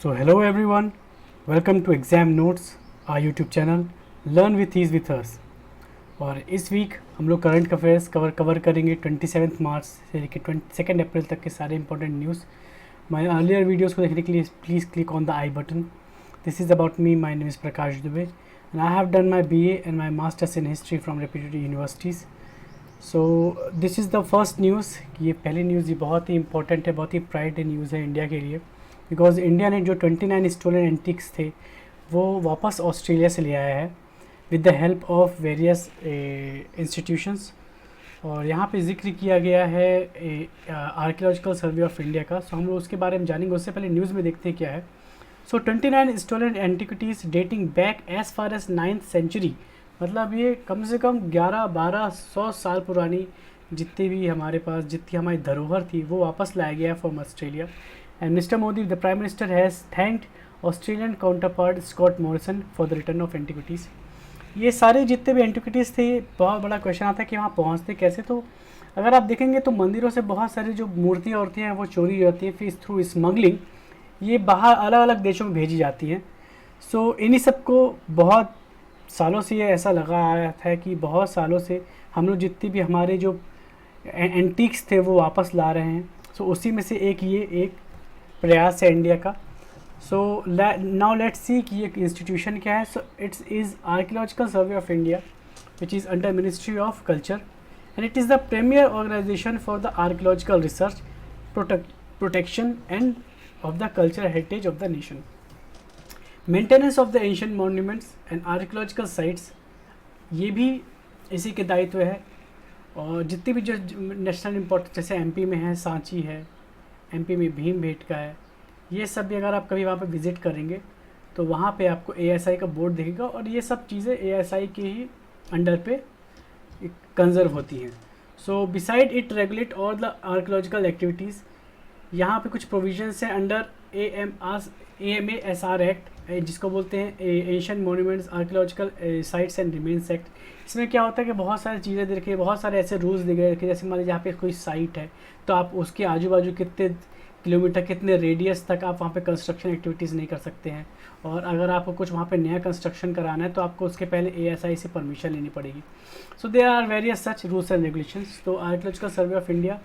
So hello everyone, welcome to Exam Notes, our YouTube channel Learn with Ease with Us। और इस week हम लोग current affairs cover करेंगे 27 मार्च से लेकर 22 अप्रैल तक के सारे important news. My earlier videos को देखने के लिए please click on the I button. This is about me, my name is Prakash Dubey and I have done my BA and my masters in history from reputed universities. So this is the first news. ये पहली news ये बहुत ही important है, बहुत ही pride news है India के लिए, because India ने जो 29 स्टोलन एंटिक्स थे वो वापस ऑस्ट्रेलिया से ले आया है with the help of various institutions. और यहाँ पे जिक्र किया गया है आर्कियोलॉजिकल सर्वे ऑफ इंडिया का। सो हम लोग उसके बारे में जानेंगे। उससे पहले न्यूज़ में देखते हैं क्या है। So 29 stolen antiquities dating back as far as 9th century, मतलब ये कम से कम 1100-1200 साल पुरानी जितनी भी हमारे पास जितनी हमारी धरोहर थी वो वापस लाया गया from Australia. And Mr. Modi, the Prime Minister, has thanked Australian counterpart Scott Morrison for the return of antiquities। ये सारे जितने भी एंटिक्विटीज़ थे, बहुत बड़ा क्वेश्चन आता है कि वहाँ पहुँचते कैसे। तो अगर आप देखेंगे तो मंदिरों से बहुत सारी जो मूर्तियाँ होती हैं वो चोरी हो जाती हैं, फिर थ्रू स्मगलिंग ये बाहर अलग अलग देशों में भेजी जाती हैं। सो इन्हीं सबको बहुत सालों से ये ऐसा लगा आ रहा था कि बहुत सालों से हम लोग जितनी भी हमारे जो एंटीक्स थे वो वापस ला रहे हैं। सो उसी में से एक प्रयास है इंडिया का। सो नाउ लेट्स सी कि ये इंस्टीट्यूशन क्या है। So it's is archaeological survey of India which is under ministry of culture and it is the premier organisation for the archaeological research, protection and of the cultural heritage of the nation. Maintenance of the ancient monuments and archaeological sites ये भी इसी के दायित्व है। और जितनी भी जो नेशनल इम्पोर्टेंस जैसे MP में है सांची है, MP में भीमबेटका है, ये सब भी अगर आप कभी वहाँ पे विज़िट करेंगे तो वहाँ पे आपको ASI का बोर्ड दिखेगा और ये सब चीज़ें ASI के ही अंडर पे कंजर्व होती हैं। So beside it regulate all the archaeological activities. यहाँ पे कुछ प्रोविजंस हैं अंडर AMASR एक्ट, जिसको बोलते हैं Asian monuments archaeological sites and remains act. इसमें क्या होता है कि बहुत सारी चीज़ें दे रखी, बहुत सारे ऐसे रूल्स दिए गए कि जैसे मान लीजिए यहाँ पे कोई साइट है तो आप उसके आजू बाजू कितने किलोमीटर कितने रेडियस तक आप वहाँ पे कंस्ट्रक्शन एक्टिविटीज़ नहीं कर सकते हैं। और अगर आपको कुछ वहाँ पे नया कंस्ट्रक्शन कराना है तो आपको उसके पहले ASI से परमिशन लेनी पड़ेगी। So there are various such rules and regulations. तो आर्कियोलॉजिकल सर्वे ऑफ इंडिया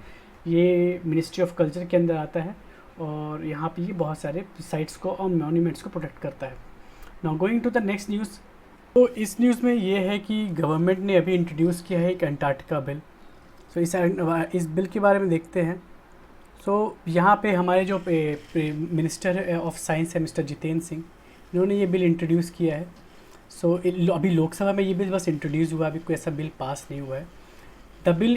ये मिनिस्ट्री ऑफ कल्चर के अंदर आता है और यहाँ पे ये बहुत सारे साइट्स को और मॉन्यूमेंट्स को प्रोटेक्ट करता है। Now going to the next news. तो इस न्यूज़ में ये है कि गवर्नमेंट ने अभी इंट्रोड्यूस किया है एक अंटार्कटिका बिल। सो इस बिल के बारे में देखते हैं। सो यहाँ पे हमारे जो मिनिस्टर ऑफ साइंस है मिस्टर जितेंद्र सिंह, इन्होंने ये बिल इंट्रोड्यूस किया है। सो अभी लोकसभा में ये बिल बस इंट्रोड्यूस हुआ, अभी कोई ऐसा बिल पास नहीं हुआ है। The bill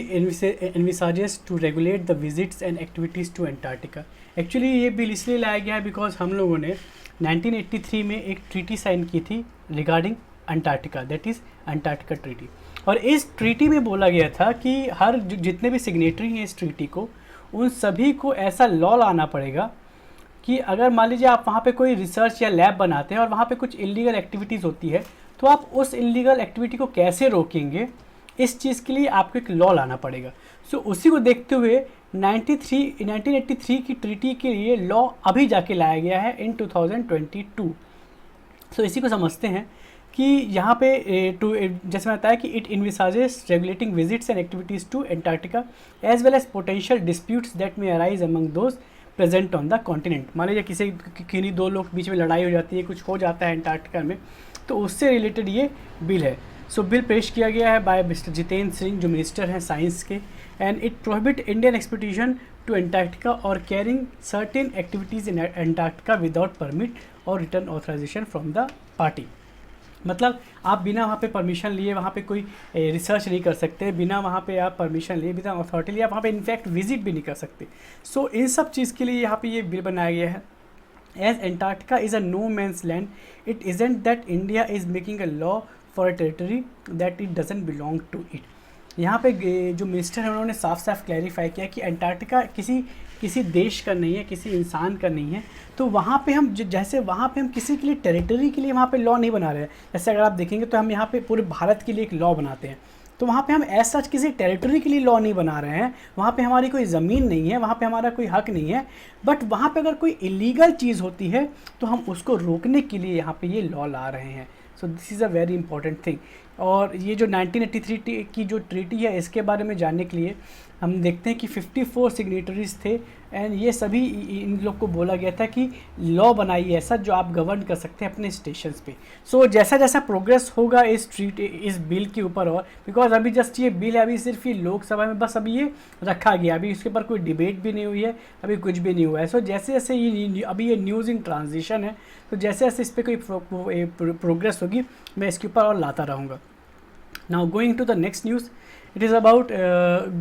envisages to regulate the visits and activities to Antarctica। Actually ये बिल इसलिए लाया गया है बिकॉज हम लोगों ने 1983 में एक ट्रीटी साइन की थी regarding Antarctica, that is Antarctica treaty. और इस ट्रीटी में बोला गया था कि हर जितने भी सिग्नेटरी हैं इस ट्रीटी को, उन सभी को ऐसा लॉ लाना पड़ेगा कि अगर मान लीजिए आप वहाँ पे कोई रिसर्च या लैब बनाते हैं और वहाँ पे कुछ इलीगल एक्टिविटीज़ होती है तो आप उस इलीगल एक्टिविटी को कैसे रोकेंगे, इस चीज़ के लिए आपको एक लॉ लाना पड़ेगा। सो उसी को देखते हुए 1983 की ट्रीटी के लिए लॉ अभी जाके लाया गया है इन 2022। सो इसी को समझते हैं कि यहाँ पे जैसे मैं बताया कि it envisages regulating visits and activities to Antarctica as well as potential disputes that may arise among those present on the continent. मान लीजिए किन्हीं दो लोग बीच में लड़ाई हो जाती है, कुछ हो जाता है एंटार्क्टिका में, तो उससे रिलेटेड ये बिल है। सो बिल पेश किया गया है बाय मिस्टर जितेंद्र सिंह जो मिनिस्टर हैं साइंस के। And it prohibit Indian expedition to Antarctica और carrying certain activities in Antarctica without permit और return authorisation from the party. मतलब आप बिना वहाँ पे परमिशन लिए वहाँ पे कोई रिसर्च नहीं कर सकते, बिना वहाँ पे आप परमिशन लिए, बिना अथॉरिटी लिए आप वहाँ पे इनफैक्ट विजिट भी नहीं कर सकते। सो इन सब चीज़ के लिए यहाँ पे ये बिल बनाया गया है। As Antarctica is a no man's land, it isn't that India is making a law for a territory that it doesn't belong to it. यहाँ पे जो मिनिस्टर है उन्होंने साफ साफ क्लैरिफाई किया कि अंटार्कटिका किसी देश का नहीं है, किसी इंसान का नहीं है। तो वहाँ पे हम जैसे वहाँ पे हम किसी के लिए टेरिटरी के लिए वहाँ पे लॉ नहीं बना रहे हैं। जैसे अगर आप देखेंगे तो हम यहाँ पे पूरे भारत के लिए एक लॉ बनाते हैं, तो वहाँ पे हम ऐसा किसी टेरिटरी के लिए लॉ नहीं बना रहे हैं, वहाँ पे हमारी कोई ज़मीन नहीं है, वहाँ पे हमारा कोई हक नहीं है, बट वहाँ पे अगर कोई इलीगल चीज़ होती है तो हम उसको रोकने के लिए यहाँ पे ये लॉ ला रहे हैं। So this is a very important thing. और ये जो 1983 की जो ट्रीटी है, इसके बारे में जानने के लिए हम देखते हैं कि 54 सिग्नेटरीज थे, एंड ये सभी इन लोग को बोला गया था कि लॉ बनाइए ऐसा जो आप गवर्न कर सकते हैं अपने स्टेशंस पे। सो जैसा जैसा प्रोग्रेस होगा इस बिल के ऊपर, और बिकॉज अभी जस्ट ये बिल है, अभी सिर्फ ये लोकसभा में बस अभी ये रखा गया, अभी इसके ऊपर कोई डिबेट भी नहीं हुई है, अभी कुछ भी नहीं हुआ है। सो जैसे जैसे ये अभी ये न्यूज़ इन ट्रांजिशन है, तो जैसे जैसे इस पर कोई प्रोग्रेस होगी मैं इसके ऊपर और लाता रहूँगा। Now going to the next news, it is about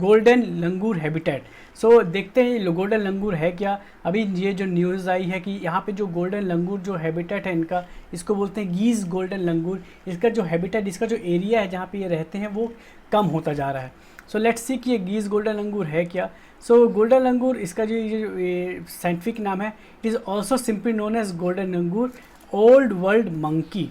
golden langur habitat. So देखते हैं गोल्डन लंगूर है क्या। अभी ये जो न्यूज़ आई है कि यहाँ पे जो गोल्डन लंगूर जो हैबिटेट है इनका, इसको बोलते हैं गीज़ गोल्डन लंगूर। इसका जो हैबिटेट, इसका जो एरिया है जहाँ पे ये रहते हैं वो कम होता जा रहा है। सो लेट्स सी कि ये गीज़ गोल्डन लंगूर है क्या। सो गोल्डन लंगूर, इसका जो साइंटिफिक नाम है, it is also simply known as golden langur old world monkey.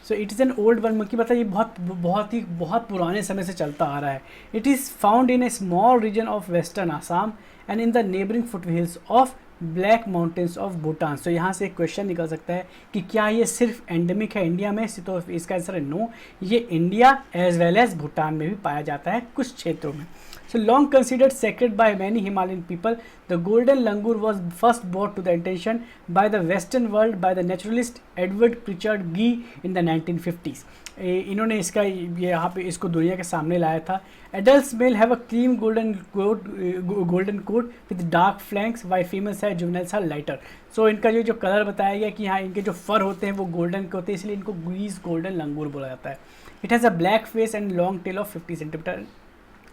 So it is an old world monkey, मतलब ये बहुत पुराने समय से चलता आ रहा है। It is found in a small region of western Assam and in the neighbouring foothills of Black Mountains of Bhutan. So यहाँ से एक क्वेश्चन निकल सकता है कि क्या ये सिर्फ एंडेमिक है इंडिया में, तो इसका आंसर है नो, ये India as well as Bhutan में भी पाया जाता है कुछ क्षेत्रों में। So long considered sacred by many Himalayan people, the golden langur was first brought to the attention by the Western world by the naturalist Edward Pritchard Gee in the 1950s. इन्होंने इसका ये यहाँ पे इसको दुनिया के सामने लाया था। Adults male have a clean golden coat with dark flanks, while females है juveniles are lighter. So इनका जो कलर बताया गया कि हाँ इनके जो फर होते हैं वो गोल्डन के होते हैं, इसलिए इनको गीज़ गोल्डन लंगूर बोला जाता है। It has a black face and long tail of 50 centimeter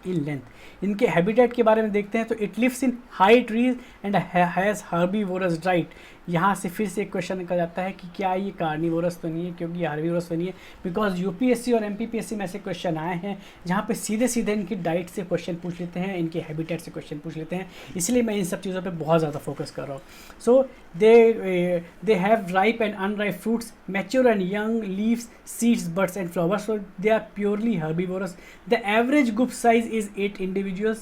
in length. इनके हैबिटेट के बारे में देखते हैं तो it lives in high trees and has herbivorous diet. यहाँ से फिर से एक क्वेश्चन निकल जाता है कि क्या ये कार्निवोरस तो नहीं है, क्योंकि ये हर्बीवोरस तो नहीं है, बिकॉज यूपीएससी और एमपीपीएससी में ऐसे क्वेश्चन आए हैं जहाँ पे सीधे सीधे इनकी डाइट से क्वेश्चन पूछ लेते हैं, इनके हैबिटेट से क्वेश्चन पूछ लेते हैं, इसलिए मैं इन सब चीज़ों पे बहुत ज़्यादा फोकस कर रहा हूँ। So they have ripe and unripe fruits, mature and young leaves, seeds, buds and flowers. So they are purely herbivorous. The average group size is 8 individuals.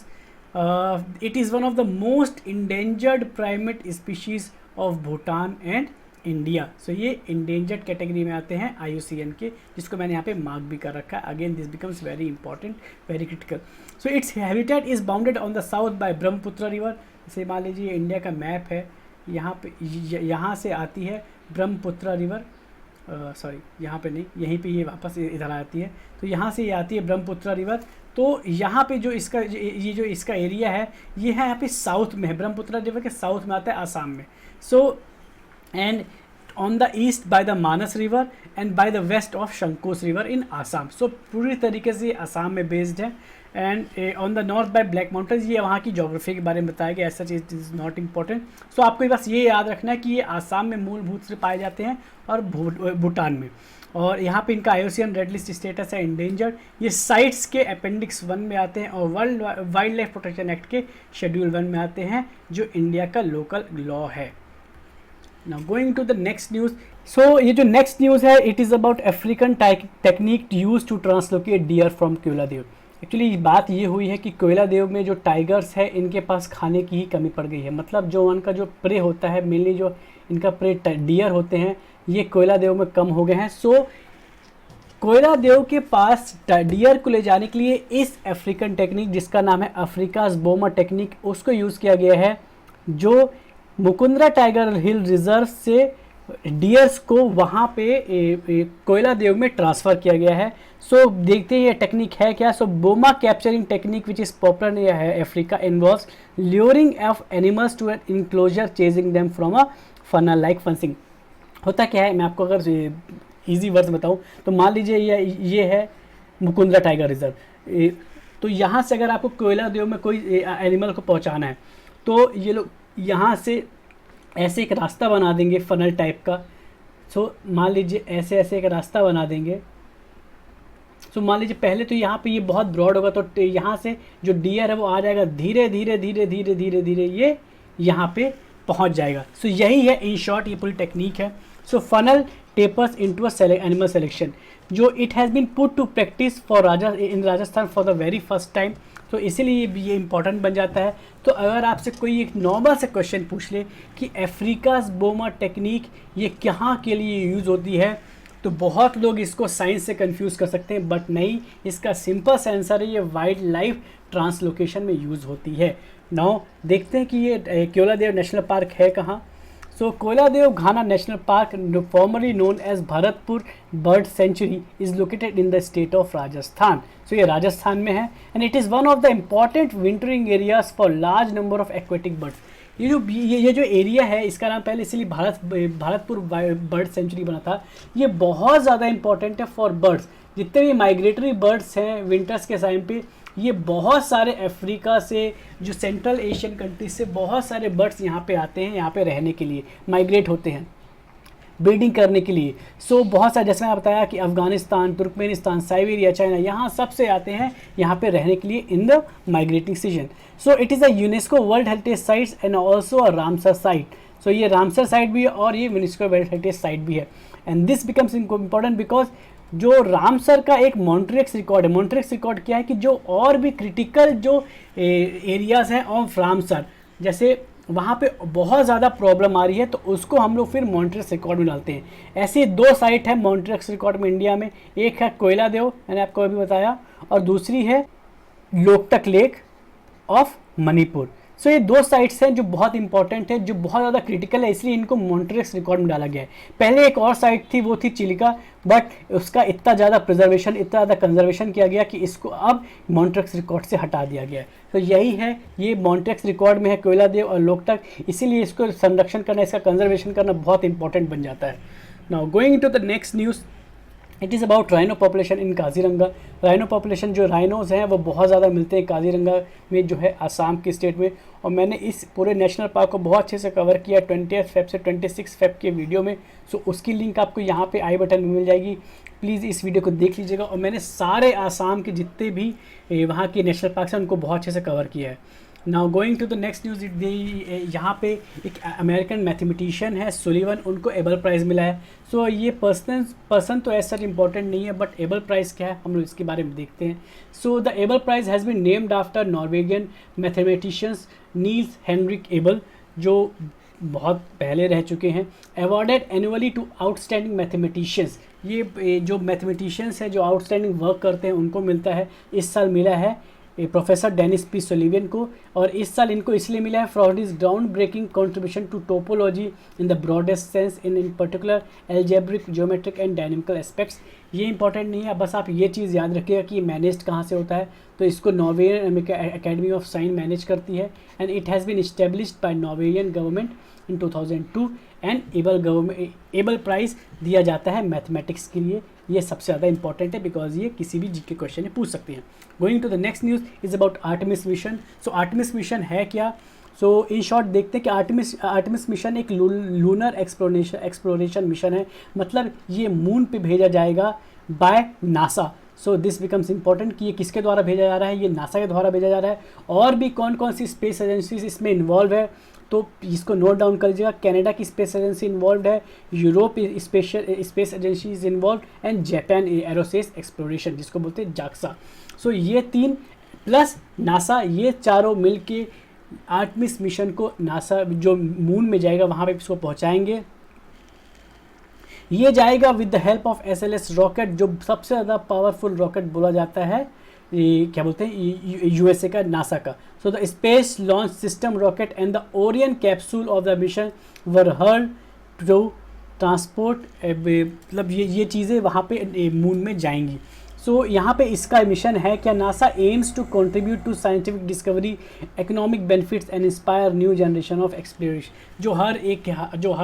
It is one of the most endangered primate species of Bhutan and India. So ये endangered category में आते हैं IUCN के, जिसको मैंने यहाँ पे mark भी कर रखा है। Again this becomes very important, very critical. So its habitat is bounded on the south by Brahmaputra river. जैसे मान लीजिए इंडिया का मैप है, यहाँ पे यहाँ से आती है ब्रह्मपुत्र रिवर, सॉरी यहाँ पे नहीं, यहीं पे ये वापस इधर आती है, तो यहाँ से ये आती है ब्रह्मपुत्र रिवर। तो यहाँ पे जो इसका जो इसका एरिया है ये है यहाँ पे साउथ में है, ब्रह्मपुत्र रिवर के साउथ में आता है आसाम में। So and on the east by the Manas river and by the west of Sankosh river in Assam. So पूरी तरीके से आसाम में बेस्ड है। And on the north by Black Mountains, ये वहाँ की जोग्राफी के बारे में बताया गया, ऐसा चीज़ इज़ नॉट इम्पॉर्टेंट। सो आपको बस ये याद रखना है कि ये आसाम में मूलभूत से पाए जाते हैं और भूटान में, और यहाँ पे इनका IUCN रेड लिस्ट स्टेटस है इंडेंजर्ड। ये साइट्स के अपेंडिक्स 1 में आते हैं और world wildlife protection act के शेड्यूल 1 में आते हैं, जो इंडिया का लोकल लॉ है। Now going to the next news. So ये जो नेक्स्ट न्यूज़ है, it is about African technique use to translocate deer from Keoladeo. Actually बात ये हुई है कि कोयलादेव में जो टाइगर्स है इनके पास खाने की ही कमी पड़ गई है, मतलब जो उनका जो प्रे होता है, मेनली जो इनका प्रे डियर होते हैं, ये कोयलादेव में कम हो गए हैं। सो कोयलादेव के पास डियर को ले जाने के लिए इस अफ्रीकन टेक्निक, जिसका नाम है अफ्रीकाज बोमा टेक्निक, उसको यूज़ किया गया है, जो मुकुंदरा टाइगर हिल रिजर्व से डियर्स को वहाँ पे कोयलादेव में ट्रांसफ़र किया गया है। सो देखते हैं ये टेक्निक है क्या। So boma capturing technique which is popular in Africa involves luring of animals to an enclosure chasing them from a funnel like fencing. होता क्या है, मैं आपको अगर इजी वर्ड्स बताऊं तो मान लीजिए ये है मुकुंदरा टाइगर रिजर्व, तो यहाँ से अगर आपको कोयलादेव में कोई एनिमल को पहुँचाना है तो ये लोग यहाँ से ऐसे एक रास्ता बना देंगे फनल टाइप का। सो मान लीजिए ऐसे एक रास्ता बना देंगे। सो मान लीजिए पहले तो यहाँ पे ये बहुत ब्रॉड होगा, तो यहाँ से जो डियर है वो आ जाएगा, धीरे धीरे ये यहाँ पे पहुँच जाएगा। सो यही है इन शॉर्ट ये पूरी टेक्निक है। सो funnel tapers into a animal selection, जो it has been put to practice for in Rajasthan for the very first time। तो इसीलिए ये इम्पॉर्टेंट बन जाता है। तो अगर आपसे कोई एक नॉर्मल से क्वेश्चन पूछ ले कि अफ्रीकाज बोमा टेक्निक ये कहाँ के लिए यूज़ होती है, तो बहुत लोग इसको साइंस से कंफ्यूज कर सकते हैं, बट नहीं, इसका सिंपल सा आंसर है ये वाइल्ड लाइफ ट्रांसलोकेशन में यूज़ होती है। नाउ देखते हैं कि ये केवलादेव नेशनल पार्क है कहाँ। So Keoladeo Ghana national park, formerly known as Bharatpur bird sanctuary, is located in the state of Rajasthan. So ये राजस्थान में है and it is one of the important wintering areas for large number of aquatic birds. ये जो area है, इसका नाम पहले इसीलिए भारतपुर बर्ड सेंचुरी बना था। ये बहुत ज़्यादा इंपॉर्टेंट है फॉर बर्ड्स, जितने भी माइग्रेटरी बर्ड्स हैं विंटर्स के टाइम पे, ये बहुत सारे अफ्रीका से, जो सेंट्रल एशियन कंट्रीज से बहुत सारे बर्ड्स यहाँ पे आते हैं, यहाँ पे रहने के लिए माइग्रेट होते हैं, ब्रीडिंग करने के लिए। सो बहुत सारे, जैसे मैंने बताया कि अफगानिस्तान, तुर्कमेनिस्तान, साइबेरिया, चाइना, यहाँ सबसे आते हैं यहाँ पे रहने के लिए in the migrating season. So it is a UNESCO world heritage sites and also a Ramsar site. So ये रामसर साइट भी है और ये यूनेस्को वर्ल्ड हेरिटेज साइट भी है। And this becomes important because जो रामसर का एक मॉन्ट्रिक्स रिकॉर्ड है। मॉन्ट्रिक्स रिकॉर्ड क्या है कि जो और भी क्रिटिकल जो एरियाज़ हैं ऑफ रामसर, जैसे वहाँ पे बहुत ज़्यादा प्रॉब्लम आ रही है, तो उसको हम लोग फिर मॉन्ट्रिक्स रिकॉर्ड में डालते हैं। ऐसी 2 साइट है मॉन्ट्रिक्स रिकॉर्ड में इंडिया में, एक है केवलादेव, मैंने आपको अभी बताया, और दूसरी है लोकटक लेक ऑफ मणिपुर। सो ये 2 साइट्स हैं जो बहुत इंपॉर्टेंट है, जो बहुत ज़्यादा क्रिटिकल है, इसलिए इनको मॉन्ट्रिक्स रिकॉर्ड में डाला गया है। पहले एक और साइट थी, वो थी चिलिका, बट उसका इतना ज़्यादा प्रिजर्वेशन, इतना ज़्यादा कंजर्वेशन किया गया कि इसको अब मॉन्ट्रिक्स रिकॉर्ड से हटा दिया गया है। तो यही है, ये मॉन्ट्रिक्स रिकॉर्ड में है केवलादेव और लोकटक, इसीलिए इसको संरक्षण करना, इसका कंजर्वेशन करना बहुत इंपॉर्टेंट बन जाता है। Now going to the next news, it is about rhino population in Kaziranga. Rhino population, जो राइनोज़ हैं वो बहुत ज़्यादा मिलते हैं काजीरंगा में, जो है आसाम के स्टेट में। और मैंने इस पूरे नेशनल पार्क को बहुत अच्छे से कवर किया 20 फेब से 26 फेब के वीडियो में। सो उसकी लिंक आपको यहाँ पे आई बटन में मिल जाएगी, प्लीज़ इस वीडियो को देख लीजिएगा। और मैंने सारे आसाम के जितने भी वहाँ के नेशनल पार्क हैं उनको बहुत अच्छे से कवर किया है। Now going to the next news, यहाँ पे एक अमेरिकन मैथमेटिशियन है सुलिवन, उनको एबल प्राइज़ मिला है। सो ये पर्सन तो ऐसा इम्पॉर्टेंट नहीं है, बट एबल प्राइज़ क्या है हम लोग इसके बारे में देखते हैं। So the Abel prize has been named after Norwegian mathematicians Niels Henrik Abel, जो बहुत पहले रह चुके हैं। Awarded annually to outstanding mathematicians, ये जो मैथमेटिशियंस हैं जो आउटस्टैंडिंग वर्क करते हैं उनको मिलता है। इस साल मिला है प्रोफेसर डेनिस पी सोलिवियन को, और इस साल इनको इसलिए मिला है for his groundbreaking contribution to topology in the broadest sense in particular algebraic, geometric and dynamical aspects. ये इंपॉर्टेंट नहीं है, बस आप ये चीज़ याद रखिएगा कि मैनेज कहाँ से होता है। तो इसको Norwegian academy of science manage करती है, and it has been established by Norwegian government in 2002। And Abel prize दिया जाता है मैथमेटिक्स के लिए। ये सबसे ज़्यादा इंपॉर्टेंट है बिकॉज ये किसी भी जीके क्वेश्चन में पूछ सकते हैं। Going to the next news is about Artemis mission. So Artemis mission है क्या? सो इन शॉर्ट देखते हैं कि आर्टेमिस मिशन एक लूनर एक्सप्लोरेशन मिशन है, मतलब ये मून पे भेजा जाएगा by NASA. So this becomes important कि ये किसके द्वारा भेजा जा रहा है, ये नासा के द्वारा भेजा जा रहा है। और भी कौन कौन सी स्पेस एजेंसीज इसमें इन्वॉल्व है, तो इसको नोट डाउन कर लीजिएगा। कनाडा की स्पेस एजेंसी इन्वॉल्व है, Europe space agency is involve, and Japan aerospace exploration जिसको बोलते हैं जाक्सा। सो ये 3 प्लस नासा, ये चारों मिल के आर्टेमिस मिशन को नासा जो मून में जाएगा वहाँ पे इसको पहुँचाएंगे। ये जाएगा with the help of SLS rocket, जो सबसे ज़्यादा पावरफुल रॉकेट बोला जाता है, ये क्या बोलते हैं USA का, नासा का। So the space launch system rocket and the Orion capsule of the mission were heard to transport, मतलब ये चीज़ें वहाँ पे मून में जाएंगी। सो यहाँ पे इसका मिशन है क्या, NASA aims to contribute to scientific discovery, economic benefits and inspire new generation of exploration. जो हर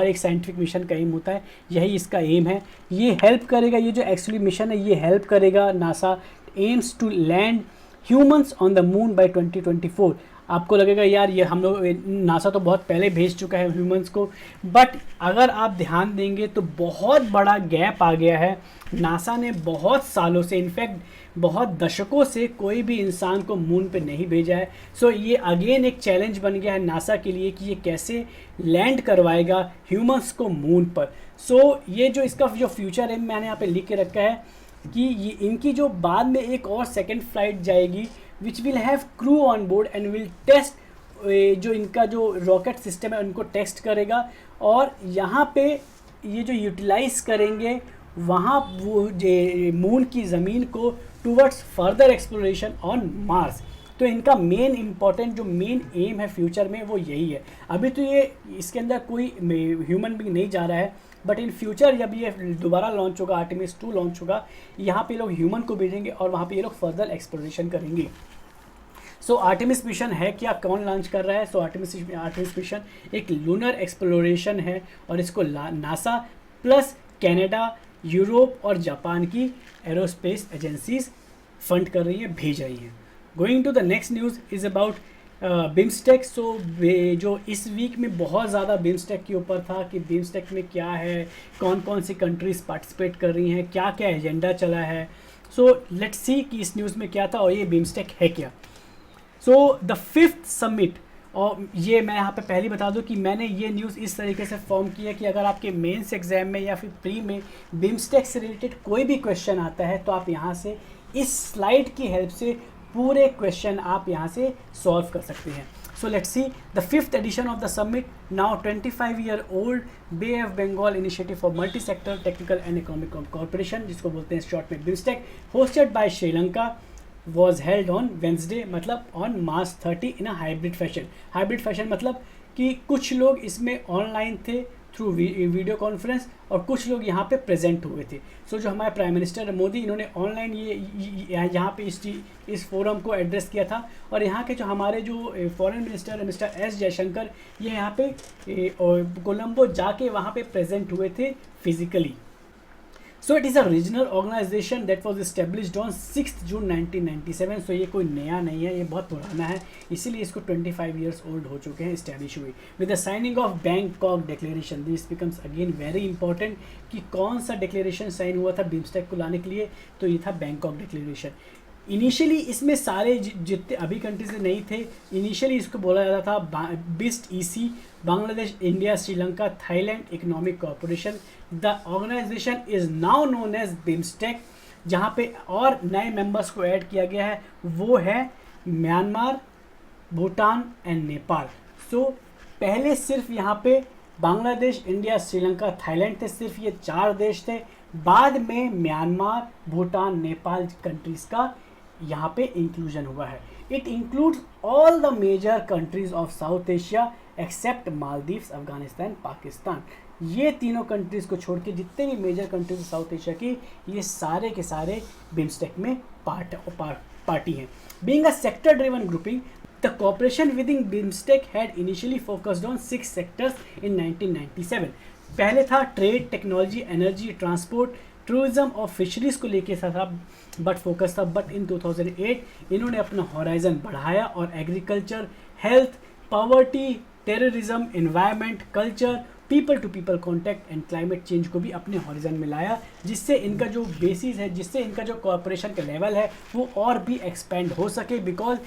एक साइंटिफिक मिशन का एम होता है, यही इसका एम है। ये हेल्प करेगा, ये जो एक्चुअली मिशन है ये हेल्प करेगा NASA aims to land humans on the moon by 2024। आपको लगेगा यार ये हम लोग नासा तो बहुत पहले भेज चुका है ह्यूमंस को, बट अगर आप ध्यान देंगे तो बहुत बड़ा गैप आ गया है। नासा ने बहुत सालों से, इनफैक्ट बहुत दशकों से कोई भी इंसान को मून पे नहीं भेजा है। सो ये अगेन एक चैलेंज बन गया है नासा के लिए कि ये कैसे लैंड करवाएगा ह्यूमंस को मून पर। सो ये जो इसका जो फ्यूचर है मैंने यहाँ पे लिख के रखा है कि ये इनकी जो बाद में एक और सेकेंड फ्लाइट जाएगी which will have crew on board and will test, जो इनका जो रॉकेट सिस्टम है उनको टेस्ट करेगा, और यहाँ पे ये जो यूटिलाइज करेंगे वहाँ वो मून की ज़मीन को towards further exploration on Mars. तो इनका मेन इंपॉर्टेंट जो मेन एम है फ्यूचर में वो यही है। अभी तो ये इसके अंदर कोई ह्यूमन बीइंग नहीं जा रहा है, बट इन फ्यूचर जब ये दोबारा लॉन्च होगा, आर्टेमिस 2 लॉन्च होगा, यहाँ पे लोग ह्यूमन को भेजेंगे और वहाँ पे ये लोग फर्दर एक्सप्लोरेशन करेंगे। सो आर्टेमिस मिशन है क्या, कौन लॉन्च कर रहा है? सो आर्टेमिस मिशन एक लूनर एक्सप्लोरेशन है और इसको नासा प्लस कनाडा, यूरोप और जापान की एरोस्पेस एजेंसीज फंड कर रही हैं, भेज रही हैं। Going to the next news is about BIMSTEC. So जो इस वीक में बहुत ज़्यादा बिम्स्टेक के ऊपर था कि बिम्स्टेक में क्या है, कौन कौन सी कंट्रीज़ पार्टिसिपेट कर रही हैं, क्या क्या एजेंडा चला है। सो लेट्स सी कि इस न्यूज़ में क्या था और ये बिम्स्टेक है क्या। सो द 5th समिट, और ये मैं यहाँ पे पहले बता दूँ कि मैंने ये न्यूज़ इस तरीके से फॉर्म की है कि अगर आपके मेंस एग्जाम में या फिर प्री में बिम्स्टेक से रिलेटेड कोई भी क्वेश्चन आता है तो आप यहाँ से इस स्लाइड की हेल्प से पूरे क्वेश्चन आप यहाँ से सॉल्व कर सकते हैं। So let's see the 5th edition of the summit, now 25-year-old bay of Bengal initiative for multi sector technical and economic corporation, जिसको बोलते हैं शॉर्ट में BIMSTEC, hosted by Sri Lanka, was held on Wednesday, मतलब on March 30 in a hybrid fashion। Hybrid fashion मतलब कि कुछ लोग इसमें ऑनलाइन थे थ्रू वीडियो कॉन्फ्रेंस और कुछ लोग यहाँ पे प्रेजेंट हुए थे। सो जो हमारे प्राइम मिनिस्टर मोदी, इन्होंने ऑनलाइन ये यहाँ पे इस फोरम को एड्रेस किया था, और यहाँ के जो हमारे जो foreign minister mister S Jaishankar, ये यहाँ पे कोलंबो जाके वहाँ पे प्रेजेंट हुए थे physically. So it is a regional organisation that was established on 6 June 1997। सो ये कोई नया नहीं है, ये बहुत पुराना है, इसीलिए इसको 25 ईयर्स ओल्ड हो चुके हैं इस्टेब्लिश हुई। With the signing off Bangkok declaration, this becomes again very important कि कौन सा डिक्लेरेशन साइन हुआ था बिम्स्टेक को लाने के लिए, तो ये था बैंकॉक डिक्लेरेशन। इनिशियली इसमें सारे जितने अभी कंट्रीज नहीं थे, इनिशियली इसको बोला जाता था BIST EC, Bangladesh, India, Sri Lanka, Thailand economic corporation. The organisation is now known as BIMSTEC. जहाँ पे और नए मेंबर्स को ऐड किया गया है वो है म्यांमार, भूटान एंड नेपाल। सो पहले सिर्फ यहाँ पे बांग्लादेश, इंडिया, श्रीलंका, थाईलैंड थे, सिर्फ ये 4 देश थे। बाद में म्यांमार, भूटान, नेपाल कंट्रीज़ का यहाँ पे इंक्लूजन हुआ है। It includes all the major countries of South Asia except Maldives, Afghanistan, Pakistan. ये तीनों कंट्रीज को छोड़ के जितने भी मेजर कंट्रीज साउथ एशिया की, ये सारे के सारे बिम्स्टेक में पार्टी हैं। Being a sector driven grouping, the cooperation within BIMSTEC had initially focused on 6 sectors in 1997। पहले था trade, technology, energy, transport, tourism और फिशरीज़ को लेके था बट फोकस था। बट इन 2008 इन्होंने अपना हॉराइजन बढ़ाया और agriculture, health, poverty, terrorism, environment, culture, people to people contact and climate change को भी अपने हॉरिजन में लाया, जिससे इनका जो बेसिस है, जिससे इनका जो कॉर्पोरेशन का लेवल है वो और भी एक्सपेंड हो सके। बिकॉज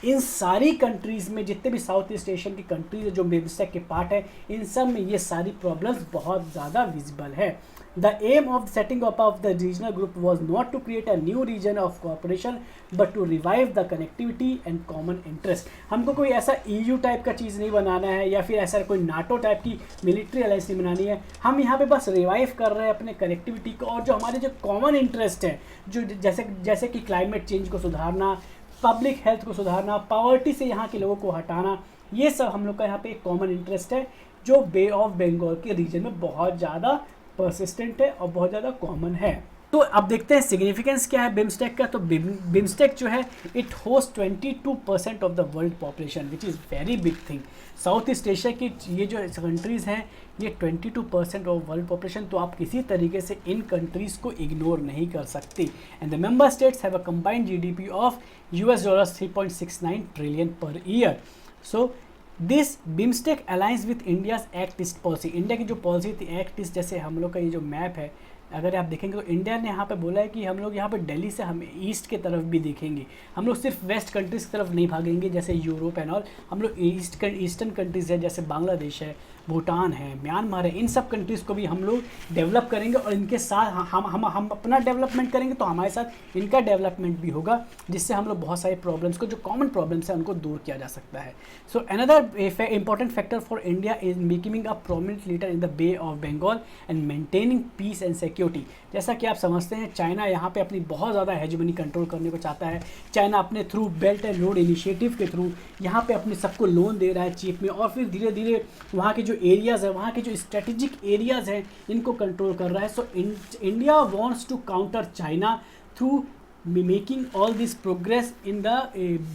इन सारी कंट्रीज़ में जितने भी साउथ ईस्ट एशियन की कंट्रीज जो बिम्स्टेक के पार्ट है, इन सब में ये सारी प्रॉब्लम्स बहुत ज़्यादा विजिबल है। The aim of setting up of the regional group was not to create a new region of cooperation but to revive the connectivity and common interest। हमको कोई ऐसा EU टाइप का चीज़ नहीं बनाना है या फिर ऐसा कोई नाटो टाइप की मिलिट्री अलायंस नहीं बनानी है। हम यहाँ पे बस रिवाइव कर रहे हैं अपने कनेक्टिविटी को, और जो हमारे जो कॉमन इंटरेस्ट है, जो जैसे कि क्लाइमेट चेंज को सुधारना, पब्लिक हेल्थ को सुधारना, पॉवर्टी से यहाँ के लोगों को हटाना, ये सब हम लोग का यहाँ पे एक कॉमन इंटरेस्ट है जो बे ऑफ बंगाल के रीजन में बहुत ज़्यादा परसिस्टेंट है और बहुत ज़्यादा कॉमन है। तो अब देखते हैं सिग्निफिकेंस क्या है बिम्स्टेक का। तो बिम्स्टेक जो है it host 22% of the world population which is very big thing. South east Asia की ये जो कंट्रीज़ हैं ये 22% ऑफ वर्ल्ड पॉपुलेशन, तो आप किसी तरीके से इन कंट्रीज़ को इग्नोर नहीं कर सकते। And the member states have a combined GDP of $3.69 trillion per year. So this BIMSTEC aligns with India's act east policy, India की जो पॉलिसी थी एक्ट ईस्ट, जैसे हम लोग का ये जो मैप है अगर आप देखेंगे तो इंडिया ने यहाँ पे बोला है कि हम लोग यहाँ पे दिल्ली से हम ईस्ट के तरफ भी देखेंगे, हम लोग सिर्फ वेस्ट कंट्रीज़ की तरफ नहीं भागेंगे जैसे यूरोप एंड ऑल, हम लोग ईस्टर्न कंट्रीज़ है जैसे बांग्लादेश है, भूटान है, म्यांमार है, इन सब कंट्रीज़ को भी हम लोग डेवलप करेंगे और इनके साथ हम अपना डेवलपमेंट करेंगे तो हमारे साथ इनका डेवलपमेंट भी होगा, जिससे हम लोग बहुत सारे प्रॉब्लम्स को जो कॉमन प्रॉब्लम्स हैं उनको दूर किया जा सकता है। So another important factor for India is becoming a prominent leader in the bay of Bengal and maintaining peace and security. जैसा कि आप समझते हैं चाइना यहाँ पे अपनी बहुत ज़्यादा हेजमनी कंट्रोल करने को चाहता है। चाइना अपने through belt and road initiative के थ्रू यहाँ पे अपने सबको लोन दे रहा है चीप में, और फिर धीरे धीरे वहाँ के जो एरियाज़ है, वहाँ के जो स्ट्रेटेजिक एरियाज़ हैं, इनको कंट्रोल कर रहा है। So India wants to counter China through making all this progress in the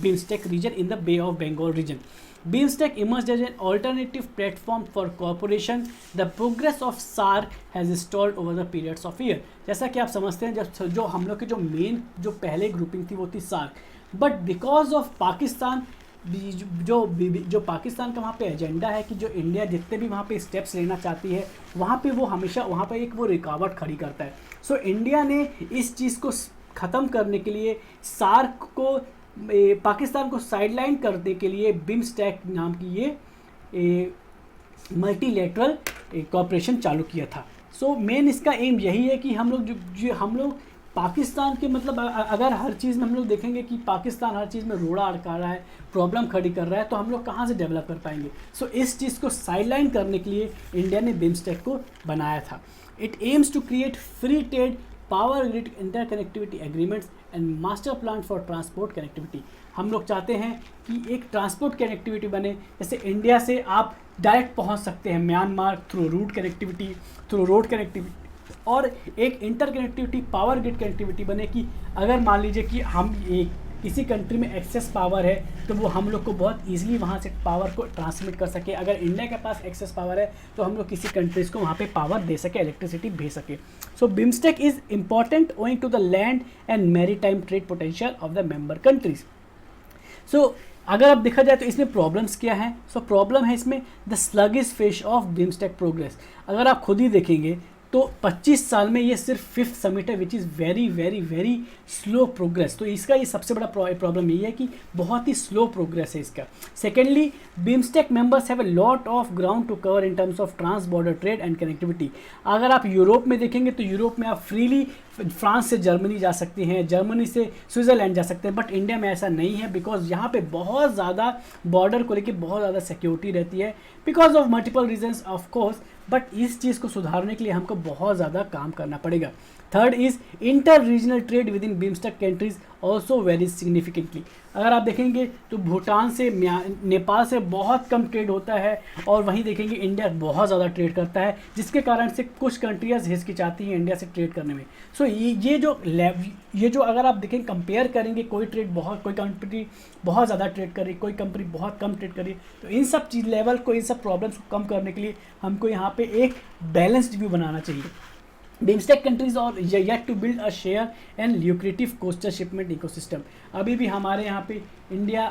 BIMSTEC region, in the Bay of Bengal region. BIMSTEC emerged as an alternative platform for cooperation. The progress of SAARC has stalled over the periods of year. जैसा कि आप समझते हैं जब जो हम लोग की जो मेन जो पहले ग्रुपिंग थी वो थी SAARC, but because of Pakistan जो पाकिस्तान का वहाँ पे एजेंडा है कि जो इंडिया जितने भी वहाँ पे स्टेप्स लेना चाहती है वहाँ पे वो हमेशा वहाँ पे एक वो रुकावट खड़ी करता है। सो इंडिया ने इस चीज़ को ख़त्म करने के लिए सार्क को पाकिस्तान को साइडलाइन करने के लिए बिम्स्टेक नाम की ये मल्टीलेटरल कॉपरेशन चालू किया था। सो मेन इसका एम यही है कि हम लोग पाकिस्तान के मतलब अगर हर चीज़ में हम लोग देखेंगे कि पाकिस्तान हर चीज़ में रोड़ा अड़का रहा है, प्रॉब्लम खड़ी कर रहा है, तो हम लोग कहाँ से डेवलप कर पाएंगे। सो इस चीज़ को साइडलाइन करने के लिए इंडिया ने बिम्स्टेक को बनाया था। It aims to create free trade, power grid interconnectivity agreements and master plan for transport connectivity. हम लोग चाहते हैं कि एक ट्रांसपोर्ट कनेक्टिविटी बने, जैसे इंडिया से आप डायरेक्ट पहुंच सकते हैं Myanmar through route connectivity, through road connectivity, और एक इंटरकनेक्टिविटी पावर ग्रिड कनेक्टिविटी बने कि अगर मान लीजिए कि हम एक किसी कंट्री में एक्सेस पावर है तो वो हम लोग को बहुत ईजिली वहाँ से पावर को ट्रांसमिट कर सके। अगर इंडिया के पास एक्सेस पावर है तो हम लोग किसी कंट्रीज़ को वहाँ पे पावर दे सके, इलेक्ट्रिसिटी भेज सके। So BIMSTEC is important owing to the land and maritime trade potential of the member countries. So अगर आप देखा जाए तो इसमें प्रॉब्लम्स क्या हैं। सो प्रॉब्लम है इसमें the sluggish phase of BIMSTEC progress. अगर आप खुद ही देखेंगे तो 25 साल में ये सिर्फ 5th समिट है, which is very very very slow progress. तो इसका ये सबसे बड़ा प्रॉब्लम यही है कि बहुत ही स्लो प्रोग्रेस है इसका। Secondly, BIMSTEC members have a lot of ground to cover in terms of trans border trade and connectivity. अगर आप यूरोप में देखेंगे तो यूरोप में आप फ्रीली फ्रांस से जर्मनी जा सकते हैं, जर्मनी से स्विट्ज़रलैंड जा सकते हैं, बट इंडिया में ऐसा नहीं है बिकॉज यहाँ पे बहुत ज़्यादा बॉर्डर को लेकर बहुत ज़्यादा सिक्योरिटी रहती है because of multiple reasons of course, but इस चीज़ को सुधारने के लिए हमको बहुत ज़्यादा काम करना पड़ेगा। Third is inter regional trade with in BIMSTEC countries also very significantly. अगर आप देखेंगे तो भूटान से नेपाल से बहुत कम ट्रेड होता है, और वहीं देखेंगे इंडिया बहुत ज़्यादा ट्रेड करता है, जिसके कारण से कुछ कंट्रीज हिचकिचाती हैं इंडिया से ट्रेड करने में। सो ये जो अगर आप देखें कंपेयर करेंगे, कोई कंट्री बहुत ज़्यादा ट्रेड कर रही, कोई कंट्री बहुत कम ट्रेड कर रही, तो इन सब चीज़ लेवल को, इन सब प्रॉब्लम्स को कम करने के लिए हमको यहाँ पे एक बैलेंस्ड व्यू बनाना चाहिए। बिम्स्टेक कंट्रीज और yet to build a share and lucrative coastal shipment ecosystem. अभी भी हमारे यहाँ पे इंडिया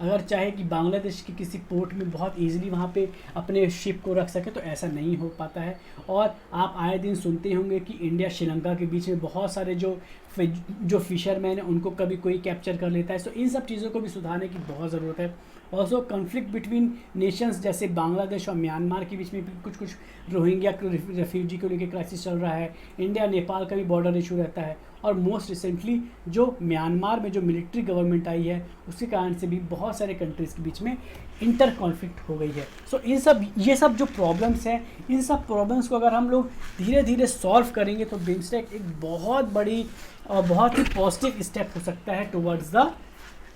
अगर चाहे कि बांग्लादेश के किसी पोर्ट में बहुत इजीली वहाँ पे अपने शिप को रख सके, तो ऐसा नहीं हो पाता है। और आप आए दिन सुनते होंगे कि इंडिया श्रीलंका के बीच में बहुत सारे जो फिशरमैन हैं उनको कभी कोई कैप्चर कर लेता है। सो इन सब चीज़ों को भी सुधारने की बहुत ज़रूरत है। ऑल्सो कॉन्फ्लिक्ट बिटवीन नेशंस, जैसे बांग्लादेश और म्यांमार के बीच में भी कुछ रोहिंग्या रेफ्यूजी को लेकर क्राइसिस चल रहा है। इंडिया नेपाल का भी बॉर्डर इशू रहता है, और मोस्ट रिसेंटली जो म्यांमार में जो मिलिट्री गवर्नमेंट आई है उसके कारण से भी बहुत सारे कंट्रीज़ के बीच में इंटर कॉन्फ्लिक्ट हो गई है। सो ये सब जो प्रॉब्लम्स हैं, इन सब प्रॉब्लम्स को अगर हम लोग धीरे धीरे सॉल्व करेंगे तो बिम्स्टेक एक बहुत बड़ी और बहुत ही पॉजिटिव स्टेप हो सकता है टुवर्ड्स द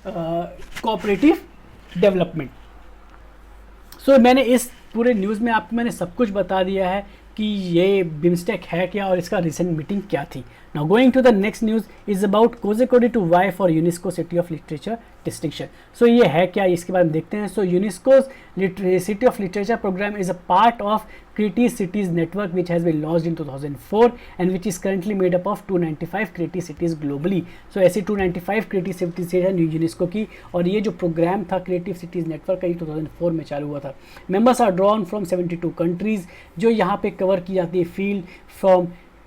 कोऑपरेटिव डेवलपमेंट। सो मैंने इस पूरे न्यूज़ में आपको मैंने सब कुछ बता दिया है कि ये बिम्स्टेक है क्या और इसका रिसेंट मीटिंग क्या थी। Now going to the next news is about Kozhikode to vie for UNESCO city of literature distinction. So ये है क्या, इसके बारे में देखते हैं। So UNESCO's city of literature programme is a part of creative cities network which has been launched in 2004 and which is currently made up of 295 creative cities globally. So ऐसे 295 creative cities है UNESCO की, और ये जो programme था creative cities network का ये 2004 में चालू हुआ था. Members are drawn from 72 countries, जो यहाँ पे कवर की जाती है field from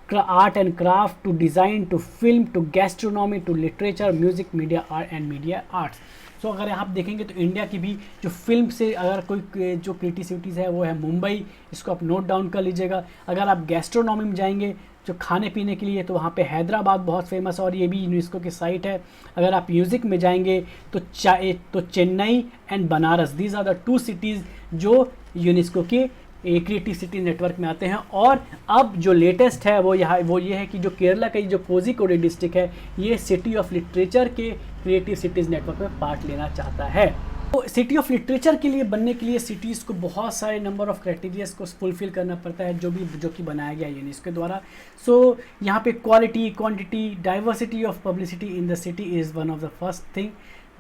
art and craft to design to film to gastronomy to literature music media art and media arts. So अगर आप देखेंगे तो इंडिया की भी जो फिल्म से अगर कोई जो क्रिएटिविटीज़ है वो है मुंबई, इसको आप नोट डाउन कर लीजिएगा. अगर आप गैस्ट्रोनॉमी में जाएंगे जो खाने पीने के लिए तो वहाँ पे हैदराबाद बहुत फेमस है और ये भी यूनेस्को की साइट है. अगर आप म्यूज़िक में जाएंगे तो Chennai and Banaras, these are the 2 cities जो यूनेस्को के क्रिएटिव सिटी नेटवर्क में आते हैं. और अब जो लेटेस्ट है वो ये है कि जो केरला का जो कोझिकोड डिस्ट्रिक्ट है ये सिटी ऑफ लिटरेचर के क्रिएटिव सिटीज़ नेटवर्क में पार्ट लेना चाहता है. तो सिटी ऑफ लिटरेचर के लिए बनने के लिए सिटीज़ को बहुत सारे नंबर ऑफ क्राइटेरियाज को फुलफिल करना पड़ता है जो कि बनाया गया यूनेस्को द्वारा. सो यहाँ पे quality, quantity, diversity of publicity in the city is one of the first thing.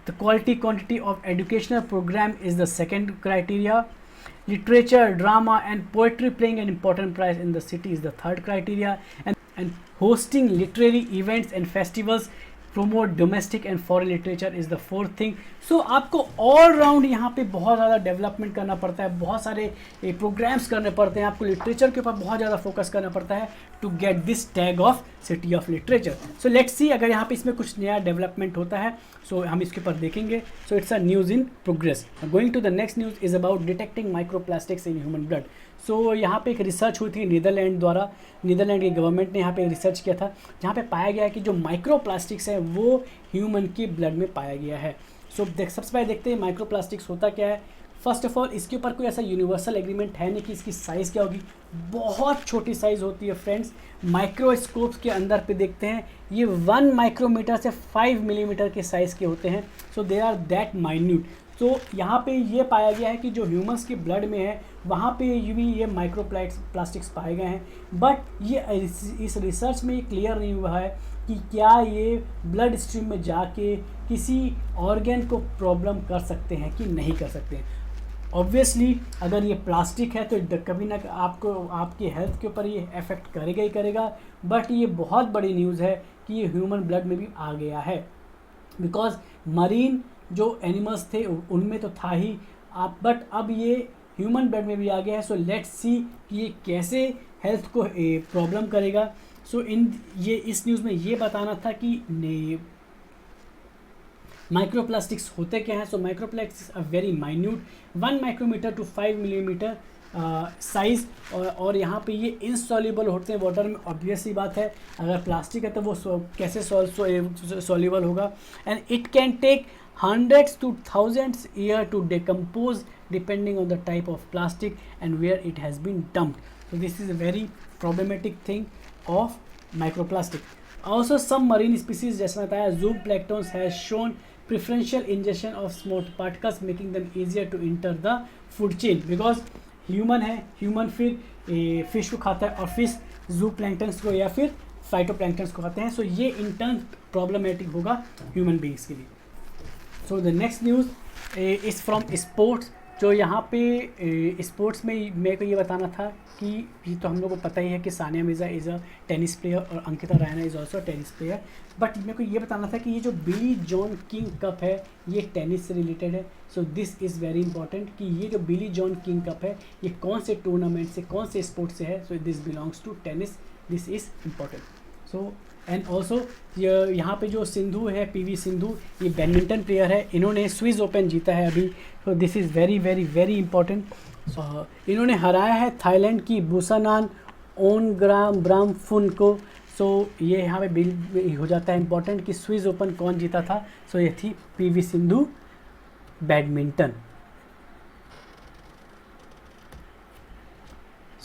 The quality quantity of educational programme is the second criteria. Literature, drama and poetry playing an important part in the city is the third criteria, and hosting literary events and festivals promote domestic and foreign literature is the fourth thing. So आपको all round यहाँ पे बहुत ज़्यादा development करना पड़ता है, बहुत सारे प्रोग्राम्स करने पड़ते हैं, आपको लिटरेचर के ऊपर बहुत ज़्यादा फोकस करना पड़ता है to get this tag of city of literature. So let's see अगर यहाँ पे इसमें कुछ नया डेवलपमेंट होता है सो हम इसके ऊपर देखेंगे. So it's a news in progress. Going to the next news is about detecting microplastics in human blood. So यहाँ पे एक रिसर्च हुई थी नीदरलैंड द्वारा. नीदरलैंड की गवर्नमेंट ने यहाँ पे रिसर्च किया था जहाँ पे पाया गया है कि जो माइक्रोप्लास्टिक्स है वो ह्यूमन के ब्लड में पाया गया है. सो सबसे पहले देखते हैं माइक्रोप्लास्टिक्स होता क्या है. फर्स्ट ऑफ ऑल इसके ऊपर कोई ऐसा यूनिवर्सल एग्रीमेंट है नहीं कि इसकी साइज़ क्या होगी. बहुत छोटी साइज़ होती है फ्रेंड्स. माइक्रोस्कोप्स के अंदर पे देखते हैं ये 1 माइक्रोमीटर से 5 मिलीमीटर के साइज़ के होते हैं. सो दे आर दैट माइन्यूट. तो यहाँ पे ये पाया गया है कि जो ह्यूमंस के ब्लड में है वहाँ पे ये माइक्रोप्लास्टिक्स पाए गए हैं. बट ये इस रिसर्च में ये क्लियर नहीं हुआ है कि क्या ये ब्लड स्ट्रीम में जाके किसी ऑर्गन को प्रॉब्लम कर सकते हैं कि नहीं कर सकते हैं. ऑब्वियसली अगर ये प्लास्टिक है तो कभी ना आपको आपकी हेल्थ के ऊपर ये अफेक्ट करेगा ही करेगा. बट ये बहुत बड़ी न्यूज़ है कि ये ह्यूमन ब्लड में भी आ गया है. बिकॉज मरीन जो एनिमल्स थे उनमें तो था ही बट अब ये ह्यूमन ब्लड में भी आ गया है. सो लेट्स सी कि ये कैसे हेल्थ को प्रॉब्लम करेगा. सो इस न्यूज़ में ये बताना था कि माइक्रोप्लास्टिक्स होते क्या हैं. So microplastics are very minute, 1 micrometre to 5 millimetre size. और यहाँ पे ये इनसॉल्युबल होते हैं वाटर में. ऑब्वियस सी बात है अगर प्लास्टिक है तो वो कैसे सॉल्युबल होगा. And it can take hundreds to thousands year to decompose depending on the type of plastic and where it has been dumped. So this is a very problematic thing of microplastic. Also some marine species जैसे बताया zooplankton has shown preferential ingestion of small particles making them easier to enter the food chain. Because human है, human फिर fish को खाता है और fish zooplankton को या फिर phytoplankton को खाते हैं. So ये in turn problematic होगा human beings के लिए. So the next news is from sports. जो यहाँ पे स्पोर्ट्स में मेरे को ये बताना था कि ये तो हम लोग को पता ही है कि Sania Mirza is a tennis player और Ankita Raina is also tennis player. But मेरे को ये बताना था कि ये जो बिली जॉन किंग कप है ये टेनिस से रिलेटेड है. So this is very important कि ये जो बिली जॉन किंग कप है ये कौन से टूर्नामेंट से कौन से स्पोर्ट से है. So this belongs to tennis. This is important. So and also यहाँ पे जो सिंधु है पीवी सिंधु ये बैडमिंटन प्लेयर है. इन्होंने स्विस ओपन जीता है अभी. So this is very very very important. इन्होंने हराया है थाईलैंड की बुसानान ओनग्रामब्रामफुन को. सो ये यहाँ पे हो जाता है इंपॉर्टेंट कि स्विस ओपन कौन जीता था. सो ये थी PV Sindhu badminton.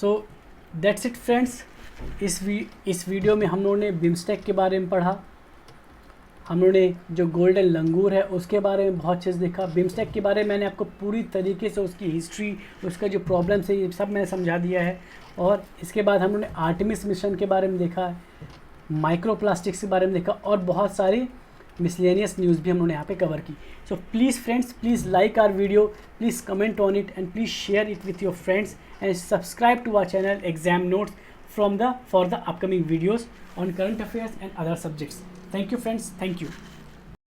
So that's it friends. इस वीडियो में हम लोगों ने बिम्स्टेक के बारे में पढ़ा. हम लोगों ने जो गोल्डन लंगूर है उसके बारे में बहुत चीज़ देखा. बिम्स्टेक के बारे में मैंने आपको पूरी तरीके से उसकी हिस्ट्री, उसका जो प्रॉब्लम्स है ये सब मैंने समझा दिया है. और इसके बाद हम लोगों ने आर्टेमिस मिशन के बारे में देखा, माइक्रोप्लास्टिक्स के बारे में देखा और बहुत सारी मिसलेनियस न्यूज़ भी हम लोगों ने यहाँ पे कवर की। So please friends, please like our video, please comment on it and please share it with your friends and subscribe to our channel exam notes for the upcoming videos on current affairs and other subjects. Thank you friends, thank you.